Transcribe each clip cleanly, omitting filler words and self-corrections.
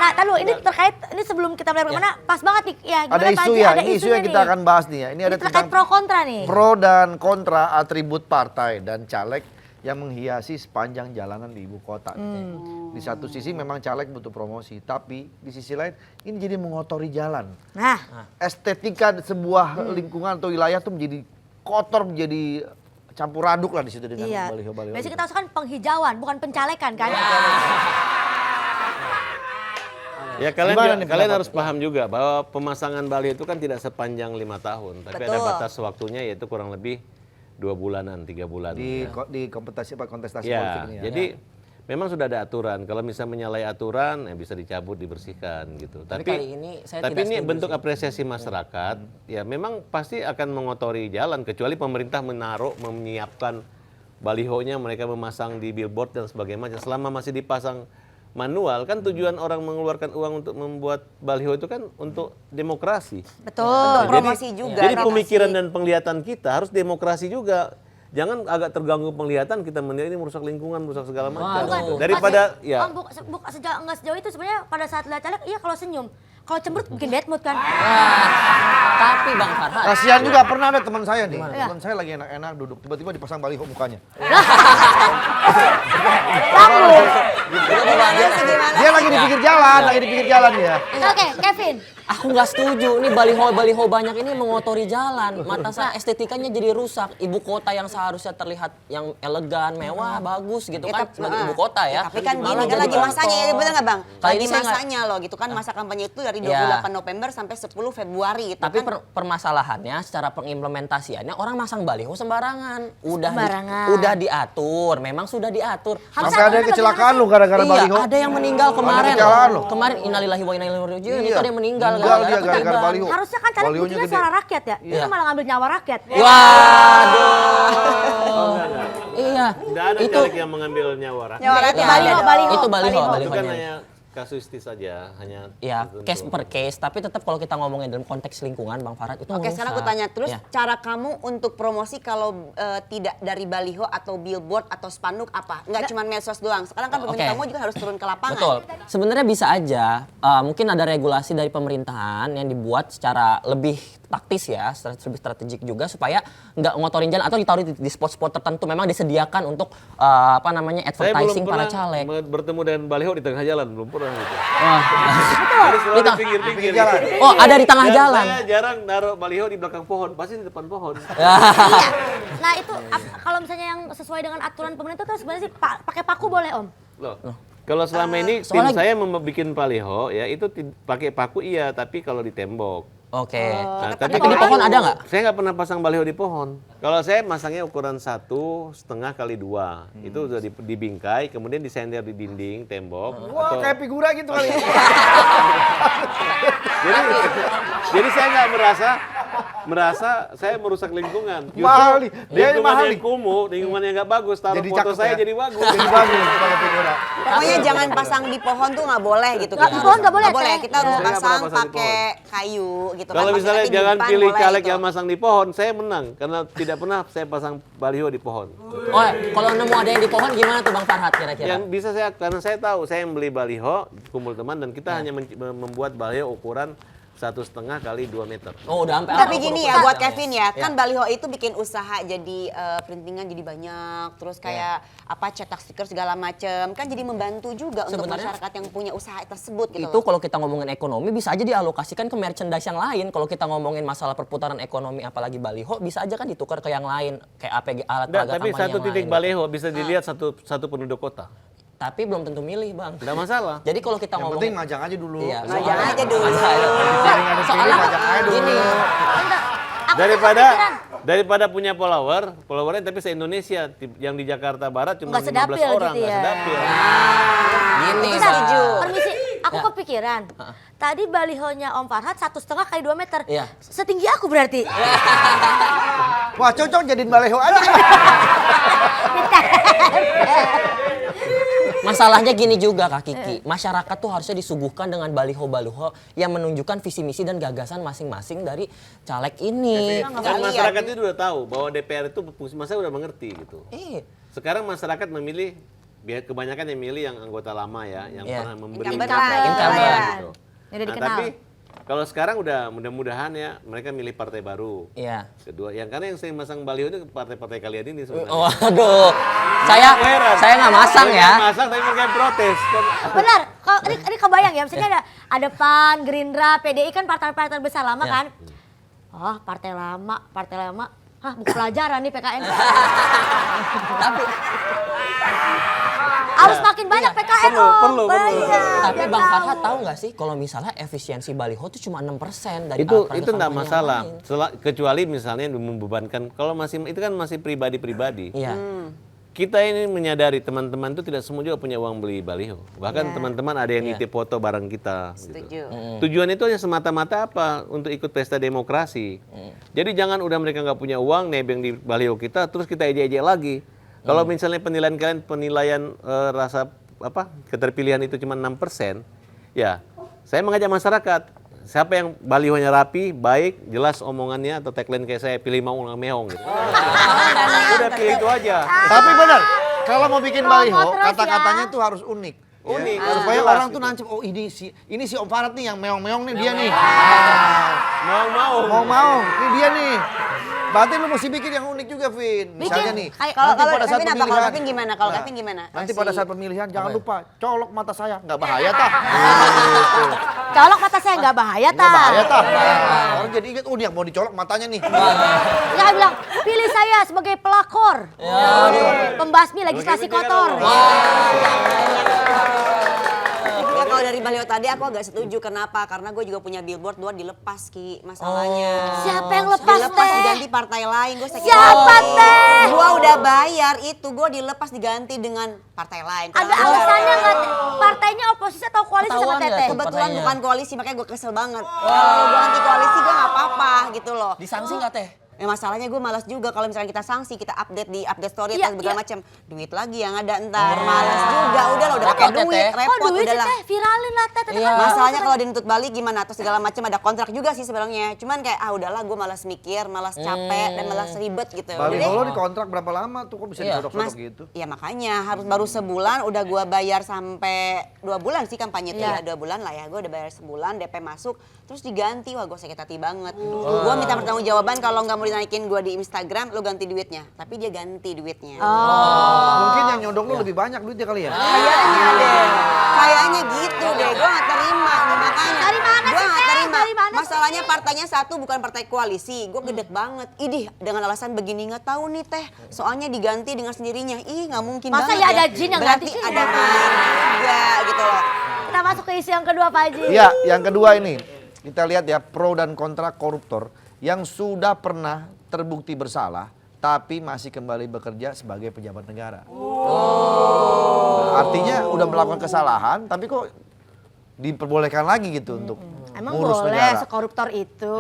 Nah, tahu ini terkait ini sebelum kita mulai kemana, pas banget nih. Ya, Ada isu ya, ini isu yang kita akan bahas nih ya. Ini ada terkait pro kontra nih. Pro dan kontra atribut partai dan caleg yang menghiasi sepanjang jalanan di ibu kota. Di satu sisi memang caleg butuh promosi, tapi di sisi lain ini jadi mengotori jalan. Nah, Estetika sebuah lingkungan atau wilayah tuh menjadi kotor, menjadi campur aduk lah di situ dengan baliho-baliho. Biasanya kita usahakan penghijauan, bukan pencalekan kan? Ya kalian harus paham juga bahwa pemasangan baliho itu kan tidak sepanjang 5 tahun, tapi ada batas waktunya yaitu kurang lebih 2 bulanan, 3 bulan. Di kontestasi politik ini ya. Jadi memang sudah ada aturan. Kalau misalnya menyalahi aturan, bisa dicabut, dibersihkan gitu. Tapi kali ini saya tapi tidak ini setuju bentuk sih. apresiasi masyarakat. Ya memang pasti akan mengotori jalan kecuali pemerintah menyiapkan balihonya, mereka memasang di billboard dan sebagainya. Selama masih dipasang manual, kan tujuan orang mengeluarkan uang untuk membuat baliho itu kan untuk demokrasi. Betul. Promosi juga. Jadi pemikiran dan penglihatan kita harus demokrasi juga. Jangan agak terganggu penglihatan kita menilai ini merusak lingkungan, merusak segala macam. Daripada ya. Enggak sejauh itu sebenarnya pada saat lihat caleg, iya kalau senyum. Kalau cemberut bikin bad mood kan. Tapi Bang Farhat. Kasihan juga, pernah ada teman saya nih. Teman saya lagi enak-enak duduk, tiba-tiba dipasang baliho mukanya. Dia lagi di pinggir jalan, ya. Oke, Kevin. Aku nggak setuju. Ini baliho banyak ini mengotori jalan. Mata saya estetikanya jadi rusak. Ibu kota yang seharusnya terlihat yang elegan, mewah, bagus gitu kan sebagai ibu kota ya. Tapi kan Malah gini kan jadi lagi masanya, ya bener nggak Bang? Kali Lagi ini saya masanya loh gitu kan, masa kampanye itu dari 28 November sampai 10 Februari gitu Tapi kan. permasalahannya secara pengimplementasiannya orang masang baliho sembarangan. Sembarangan. Udah diatur, memang sudah diatur. Sampai ada yang kecelakaan lu gara-gara baliho. Ada yang meninggal kemarin. kecelakaan loh. Kemarin innalillahi wa inna ilaihi raji'un. Iya. Itu ada yang meninggal Meninggal dia gara-gara gara-gara ketiban. baliho. Harusnya kan caleg Balihonya butuhnya gede. suara rakyat ya. Ini malah ngambil nyawa rakyat. Waduh. Iya. Tidak ada Itu caleg yang mengambil nyawa rakyat. Nyawa rakyat. Baliho. itu baliho. Itu kan balihonya. hanya kasuistis saja, hanya Ya, tertentu. case per case, tapi tetap kalau kita ngomongin dalam konteks lingkungan, Bang Farhat itu Oke, sekarang aku merusak. tanya terus Ya. cara kamu untuk promosi kalau tidak dari baliho atau billboard atau spanduk apa? Nggak cuma medsos doang. Sekarang kan pemerintah kamu juga harus turun ke lapangan. Betul. Sebenarnya bisa aja, mungkin ada regulasi dari pemerintahan yang dibuat secara lebih taktis ya, lebih strategik juga supaya nggak ngotorin jalan atau ditaruh di spot-spot tertentu. Memang disediakan untuk Saya belum advertising para pernah caleg. bertemu dengan baliho di tengah jalan, belum pernah gitu. Wah. Jadi selalu di pinggir-pinggir. jalan. Oh, ada di tengah Dan jalan. saya jarang naruh baliho di belakang pohon, pasti di depan pohon. Nah, itu kalau misalnya yang sesuai dengan aturan pemerintah tuh sebenarnya sih pakai paku boleh, Om. Loh. Kalau selama ini tim soalnya- saya bikin baliho ya itu pakai paku iya, tapi kalau di tembok. Oke. Nah, Tapi di pohon ada nggak? Saya nggak pernah pasang baliho di pohon. Kalau saya masangnya ukuran 1,5 kali 2. Itu sudah dibingkai, kemudian disender di dinding tembok. Wah, kayak figura gitu kali. Jadi saya nggak merasa saya merusak lingkungan. Justru Mahal nih. Dia lingkungan mahal yang nih. kumuh, lingkungan yang nggak bagus. Taruh Jadi foto cakep saya ya. jadi bagus. Jadi bagus pakai figura. Pokoknya jangan pasang di pohon tuh nggak boleh gitu. Nggak, pohon nggak boleh, Nggak boleh. Teh. Kita harus Saya nggak pernah pasang pasang di pakai kayu gitu kan. Kalau Pakai misalnya nanti di jangan depan pilih boleh caleg itu. yang masang di pohon, saya menang karena tidak pernah saya pasang baliho di pohon. Oh, kalau nemu ada yang di pohon gimana tuh Bang Farhat kira-kira? Yang bisa saya, karena saya tahu saya yang beli baliho kumpul teman dan kita hanya membuat baliho ukuran 1,5 kali 2 meter. Oh, udah sampai Tapi gini ya buat Kevin ya, Ya. kan baliho itu bikin usaha jadi printingan jadi banyak, terus kayak apa cetak stiker segala macem, kan jadi membantu juga untuk Sebenarnya masyarakat yang punya usaha tersebut gitu. Itu kalau kita ngomongin ekonomi bisa aja dialokasikan ke merchandise yang lain. Kalau kita ngomongin masalah perputaran ekonomi apalagi baliho bisa aja kan ditukar ke yang lain kayak APG alat Nggak, peraga tapi kampanye satu yang titik lain. baliho bisa dilihat satu penduduk kota. Tapi belum tentu milih, Bang. Tidak masalah. Jadi kalau kita Yang penting ngomongin majang aja dulu. Iya, Majang aja dulu. Soalnya Soalnya majang aja dulu. gini, Daripada punya followernya tapi se-Indonesia yang di Jakarta Barat cuma Nggak 15 sedapil orang, gitu nggak ya. sedapil. gini. Bentar, Bang. permisi, aku kepikiran. Tadi balihonya Om Farhat 1,5 kali 2 meter. Iya. Setinggi aku berarti. Wah, cocok jadiin baliho aja. Masalahnya gini juga Kak Kiki, masyarakat tuh harusnya disuguhkan dengan baliho-baliho yang menunjukkan visi misi dan gagasan masing-masing dari caleg ini. Kan masyarakat itu udah tahu bahwa DPR itu fungsi, masa udah mengerti gitu. Eh, Sekarang masyarakat memilih biar kebanyakan yang milih yang anggota lama ya, yang Iya. pernah memberi Incumbent incumbent. lah, incumbent. Gitu. Yang udah Nah, dikenal. tapi kalau sekarang udah mudah-mudahan ya mereka milih partai baru. Iya. Kedua, yang karena yang sering masang baliho itu partai-partai kalian ini sebenarnya. Waduh, saya nggak masang ya. Nggak masang tapi mereka protes. Kan. Benar, kalau ini kebayang ya, misalnya ada PAN, Gerindra, PDI kan partai-partai besar lama Ya. kan. Oh, partai lama. Hah, buku pelajaran nih PKN. Tapi Harus makin banyak PKN, perlu. Tapi biar Bang tahu. Farhat tahu nggak sih kalau misalnya efisiensi baliho itu cuma 6% dari Itu alat enggak kampanye masalah. yang lain. Kecuali misalnya membebankan kalau masih itu kan masih pribadi-pribadi. Iya. Kita ini menyadari teman-teman itu tidak semua juga punya uang beli baliho. Bahkan teman-teman ada yang Iya. nitip foto barang kita. Setuju. Gitu. Tujuan itu hanya semata-mata apa? Untuk ikut pesta demokrasi. Jadi jangan udah mereka nggak punya uang nebeng di baliho kita, terus kita ejek-ejek lagi. Kalau misalnya penilaian kalian rasa apa keterpilihan itu cuma 6%, ya saya mengajak masyarakat. Siapa yang balihonya rapi, baik, jelas omongannya atau tagline kayak saya pilih mau meong gitu. Udah pilih itu aja. Tapi benar, kalau mau bikin Promo baliho, terus kata-katanya ya. tuh harus unik. Unik, Ya. harus Supaya jelas orang tuh gitu. nancep, oh ini si Om Farhat nih yang meong-meong nih dia nih. Mau. Mau, ini dia nih. Berarti lu mesti bikin yang unik juga, Vin. Misalnya nih, Kalau nanti pada saat Kevin apa? Kalau pemilihan. Kevin gimana? Kalau Nah, Kevin gimana? Nanti Si- pada saat pemilihan jangan lupa colok mata saya, nggak bahaya tah. Colok mata saya nggak bahaya, Nggak bahaya ta. tah. Orang jadi ingat, oh dia mau dicolok matanya nih. Jangan bilang, pilih saya sebagai pelakor. Pembasmi legislasi kotor. Ya, kalau dari baliho tadi aku agak setuju. Kenapa? Karena gue juga punya billboard, dua dilepas Ki masalahnya. Siapa yang lepas, Dilepas Teh? diganti partai lain. Gue sakit Siapa, hati. Teh? Gue udah bayar itu, gue dilepas diganti dengan partai lain. Ada Kenapa? alasannya nggak? Teh? Partainya oposisi atau koalisi sama Ketahuan nggak Teteh? tuh? Kebetulan partainya. bukan koalisi, makanya gue kesel banget. Kalau gue anti koalisi gue nggak apa-apa gitu loh. Disanksi nggak teh? Masalahnya gue malas juga kalau misalnya kita sanksi, kita update di update story Iya, atau segala iya. macam, duit lagi yang ada ntar. Malas juga, udah lah udah pakai Repot ya, duit, Teh? Kok repot duit udah sih lah. Teh? Viralin lah Teh. Teteh Iya. kan Masalahnya mau. kalau dituntut balik gimana atau segala macam ada kontrak juga sih sebenarnya. Cuman kayak udahlah gue malas mikir, malas capek dan malas ribet gitu. Baliho Jadi, lo dikontrak berapa lama tuh kok bisa Iya. digodok-godok Mas, gitu? ya makanya harus baru sebulan udah gua bayar sampai 2 bulan sih kampanye itu Iya. ya 2 bulan lah ya. Gue udah bayar sebulan DP masuk terus diganti, wah gue sakit hati banget. Gue minta pertanggungjawaban kalau nggak mau dinaikin gue di Instagram lo ganti duitnya, tapi dia ganti duitnya. Mungkin yang nyodok lu lebih banyak duitnya kali ya? Kayaknya deh, kayaknya gitu deh. Gue nggak terima nih makanya. Dari mana Gue sih, nggak Teh? terima. Dari mana sih? Masalahnya partainya satu bukan partai koalisi. Gue gedek banget. Idih dengan alasan begini nggak tahu nih Teh. Soalnya diganti dengan sendirinya. Ih nggak mungkin Masa banget ya ada jin yang Berarti ganti? ada main juga gitu loh. Kita masuk ke isu yang kedua Pak Haji. Iya, yang kedua ini kita lihat ya pro dan kontra koruptor yang sudah pernah terbukti bersalah tapi masih kembali bekerja sebagai pejabat negara. Artinya udah melakukan kesalahan tapi kok diperbolehkan lagi gitu untuk Emang ngurus boleh negara. sekoruptor itu?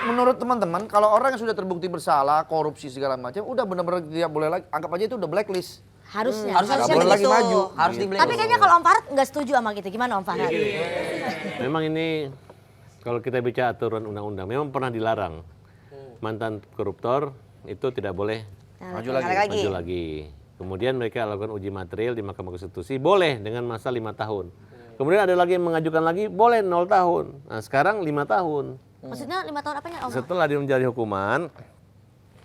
Menurut teman-teman, kalau orang yang sudah terbukti bersalah, korupsi segala macam, udah benar-benar tidak boleh lagi. Anggap aja itu udah blacklist. Harusnya. Harusnya Nggak boleh lagi begitu. maju. Harus dibeli. Tapi kayaknya kalau Om Farhat nggak setuju sama gitu. Gimana Om Farhat? Memang ini kalau kita bicara aturan undang-undang, memang pernah dilarang mantan koruptor itu tidak boleh Maju Sekali lagi. lagi. maju lagi. Kemudian mereka lakukan uji material di Mahkamah Konstitusi, boleh dengan masa 5 tahun. Kemudian ada lagi yang mengajukan lagi, boleh 0 tahun. Nah sekarang 5 tahun. Maksudnya 5 tahun apanya Om? Setelah dia menjalani hukuman,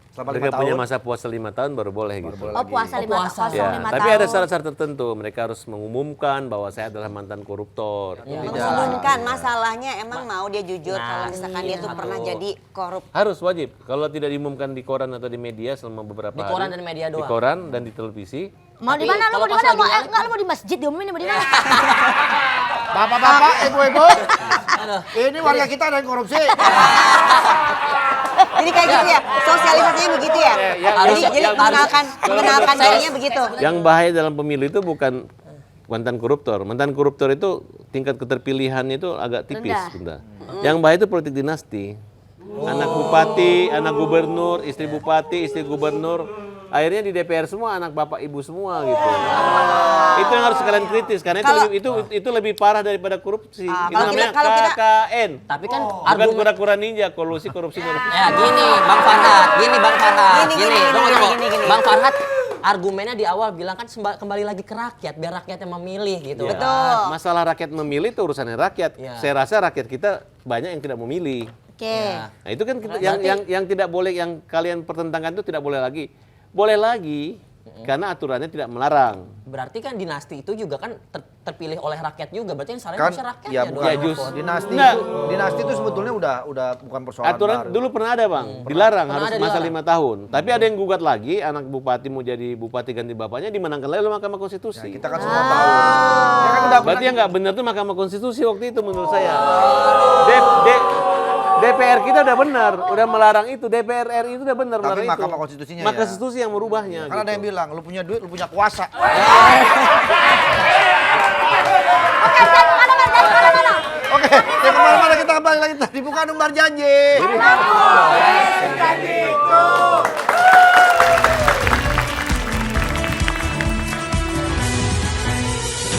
Selama 5 mereka punya tahun. masa puasa 5 tahun baru boleh gitu. Oh puasa 5 puasa. tahun. Ya, 5 tapi tahun. ada syarat-syarat tertentu. Mereka harus mengumumkan bahwa saya adalah mantan koruptor. Mengumumkan masalahnya emang mau dia jujur kalau misalkan dia tuh pernah jadi korup. Harus wajib. Kalau tidak diumumkan di koran atau di media selama beberapa Di hari. koran dan media Di doang. koran dan di televisi. Mau di Tapi mana? Lu kalau mau di pas mana? lagi Mau nyalek, enggak lu mau di masjid diumumin mau di mana? Bapak-bapak, ibu-ibu, ini warga kita ada yang korupsi. Jadi kayak gitu ya, sosialisasinya begitu ya. Harus- Jadi yang- mengenalkan dirinya begitu. Yang bahaya dalam pemilu itu bukan mantan koruptor. Mantan koruptor itu tingkat keterpilihannya itu agak tipis. Rendah. Bunda. Yang bahaya itu politik dinasti. Anak bupati, anak gubernur, istri bupati, istri gubernur. Akhirnya di DPR semua anak bapak ibu semua gitu. Itu yang harus kalian kritis karena itu lebih parah daripada korupsi. Itu kalau namanya kalau kita- KKN. Tapi kan Bukan argumen kura-kura ninja, korupsi. ya gini Bang Farhat, gini Bang Farhat, Gini, gini, gini, tunggu, gini, tunggu. gini, gini. Bang Farhat argumennya di awal bilang kan kembali lagi ke rakyat, biar rakyat yang memilih gitu. Ya, Betul. masalah rakyat memilih itu urusannya rakyat. Iya. Saya rasa rakyat kita banyak yang tidak memilih. Oke. Ya. Nah, itu kan Berarti- yang tidak boleh, yang kalian pertentangkan itu tidak boleh lagi. Boleh lagi karena aturannya tidak melarang. Berarti kan dinasti itu juga kan terpilih oleh rakyat juga. Berarti yang salah Kan bisa rakyat ya ya bukan Ya, dong. just- dinasti Enggak. dinasti itu sebetulnya udah bukan persoalan Aturan baru. dulu pernah ada bang, dilarang Pernah harus ada masa dilarang. 5 tahun. Tapi ada yang gugat lagi, anak bupati mau jadi bupati ganti bapaknya dimenangkan lagi oleh Mahkamah Ya, Konstitusi. kita kan semua tahu. Ya kan udah Berarti yang nggak benar tuh Mahkamah Konstitusi waktu itu menurut saya. DPR kita udah benar, udah melarang itu. DPR RI itu udah benar Tapi melarang itu. Mahkamah Konstitusinya Mahkamah ya. Konstitusi yang merubahnya. Kan ada gitu. yang bilang, lu punya duit, lu punya kuasa. Oke, ya kemana-mana kita kembali lagi. Dibuka Numbar Janji. Janjiku